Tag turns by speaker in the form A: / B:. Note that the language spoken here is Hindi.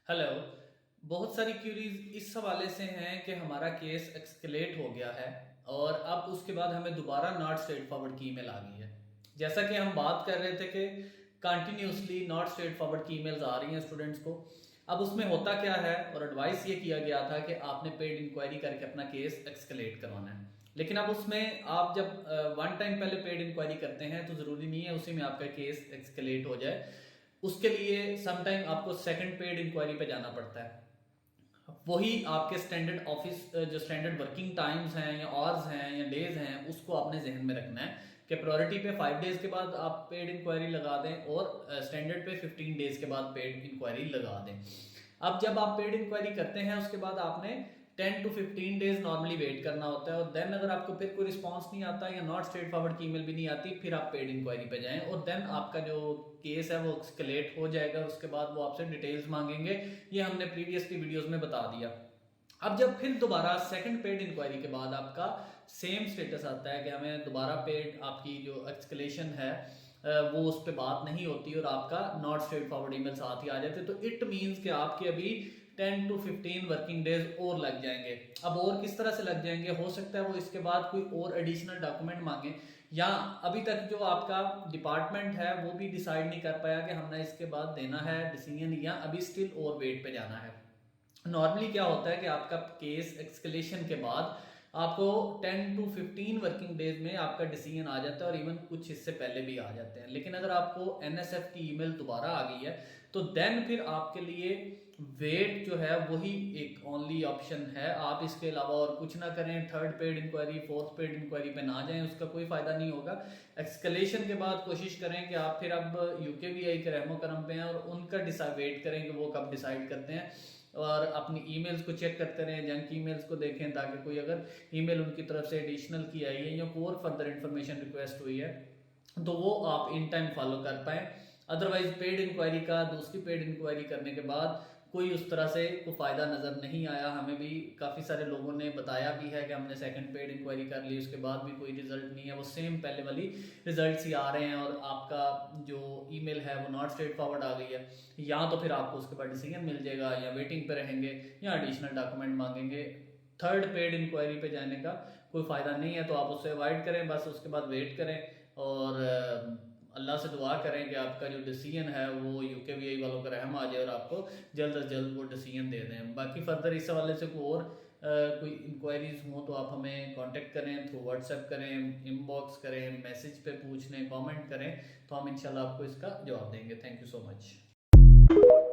A: हेलो। बहुत सारी क्यूरीज इस हवाले से हैं कि हमारा केस एक्सकेलेट हो गया है और अब उसके बाद हमें दोबारा नॉट स्ट्रेट फॉरवर्ड की ईमेल आ गई है। जैसा कि हम बात कर रहे थे कि कंटिन्यूसली नॉट स्ट्रेट फॉरवर्ड की ईमेल्स आ रही हैं स्टूडेंट्स को। अब उसमें होता क्या है और एडवाइस ये किया गया था कि आपने पेड इंक्वायरी करके अपना केस एक्सकेलेट करवाना है। लेकिन अब उसमें आप जब वन टाइम पहले पेड इंक्वायरी करते हैं तो ज़रूरी नहीं है उसी में आपका केस एक्सकेलेट हो जाए। उसके लिए समटाइम आपको सेकंड पेड इंक्वायरी पे जाना पड़ता है। वही आपके स्टैंडर्ड ऑफिस जो स्टैंडर्ड वर्किंग टाइम्स हैं या आवर्स हैं या डेज हैं उसको आपने जहन में रखना है कि प्रायोरिटी पे 5 डेज के बाद आप पेड इंक्वायरी लगा दें और स्टैंडर्ड पे 15 डेज के बाद पेड इंक्वायरी लगा दें। अब जब आप पेड इंक्वायरी करते हैं उसके बाद आपने 10 to 15 डेज नॉर्मली वेट करना होता है और देन अगर आपको फिर कोई रिस्पांस नहीं आता या नॉट स्ट्रेट फॉरवर्ड की ईमेल भी नहीं आती फिर आप पेड इंक्वायरी पे जाएं और देन आपका जो केस है वो एक्सकेलेट हो जाएगा। उसके बाद वो आपसे डिटेल्स मांगेंगे। ये हमने प्रीवियसली वीडियोस में बता दिया। अब जब फिर दोबारा सेकंड पेड इंक्वायरी के बाद आपका सेम स्टेटस आता है कि हमें दोबारा पेड आपकी जो एक्सकेलेशन है वो उस पर बात नहीं होती और आपका नॉट स्ट्रेट फॉरवर्ड ईमेल साथ ही आ जाते तो इट मीन्स कि आपके अभी 10 to 15 वर्किंग डेज और लग जाएंगे। अब और किस तरह से लग जाएंगे, हो सकता है वो इसके बाद कोई और एडिशनल डॉक्यूमेंट मांगे या अभी तक जो आपका डिपार्टमेंट है वो भी डिसाइड नहीं कर पाया कि हमने इसके बाद देना है डिसीजन या अभी स्टिल और वेट पे जाना है। नॉर्मली क्या होता है कि आपका केस एक्सकेलेशन के बाद आपको 10 to 15 वर्किंग डेज में आपका डिसीजन आ जाता है और इवन कुछ इससे पहले भी आ जाते हैं। लेकिन अगर आपको एनएसएफ की ईमेल दोबारा आ गई है तो देन फिर आपके लिए वेट जो है वही एक ओनली ऑप्शन है। आप इसके अलावा और कुछ ना करें, third paid inquiry fourth paid inquiry पे ना जाएं, उसका कोई फायदा नहीं होगा। एक्सकेलेशन के बाद कोशिश करें कि आप फिर अब यूकेवीआई के रहमो करम पे हैं और उनका वेट करें कि वो कब डिसाइड करते हैं और अपनी ईमेल्स को चेक करते रहें, जंक ईमेल्स को देखें ताकि कोई अगर ईमेल उनकी तरफ से एडिशनल की आई है या कोई और फर्दर इन्फॉर्मेशन रिक्वेस्ट हुई है तो वो आप इन टाइम फॉलो कर पाएँ। अदरवाइज पेड इंक्वायरी का दूसरी पेड इंक्वायरी करने के बाद कोई उस तरह से कोई फ़ायदा नज़र नहीं आया। हमें भी काफ़ी सारे लोगों ने बताया भी है कि हमने सेकंड पेड इंक्वायरी कर ली उसके बाद भी कोई रिजल्ट नहीं है, वो सेम पहले वाली रिजल्ट्स ही आ रहे हैं और आपका जो ईमेल है वो नॉट स्ट्रेट फॉरवर्ड आ गई है। या तो फिर आपको उसके बाद डिसीजन मिल जाएगा या वेटिंग पे रहेंगे या एडिशनल डॉक्यूमेंट मांगेंगे। थर्ड पेड इंक्वायरी पे जाने का कोई फ़ायदा नहीं है तो आप उससे अवॉइड करें, बस उसके बाद वेट करें और अल्लाह से दुआ करें कि आपका जो डिसीजन है वो यूकेवीआई वालों का रहम आ जाए और आपको जल्द अज जल्द वो डिसीजन दे दें। बाकी फर्दर इस हवाले से कोई और कोई इंक्वायरीज हो तो आप हमें कांटेक्ट करें, थ्रू व्हाट्सएप करें, इनबॉक्स करें, मैसेज पे पूछ लें, कमेंट करें तो हम इंशाल्लाह आपको इसका जवाब देंगे। Thank you so much.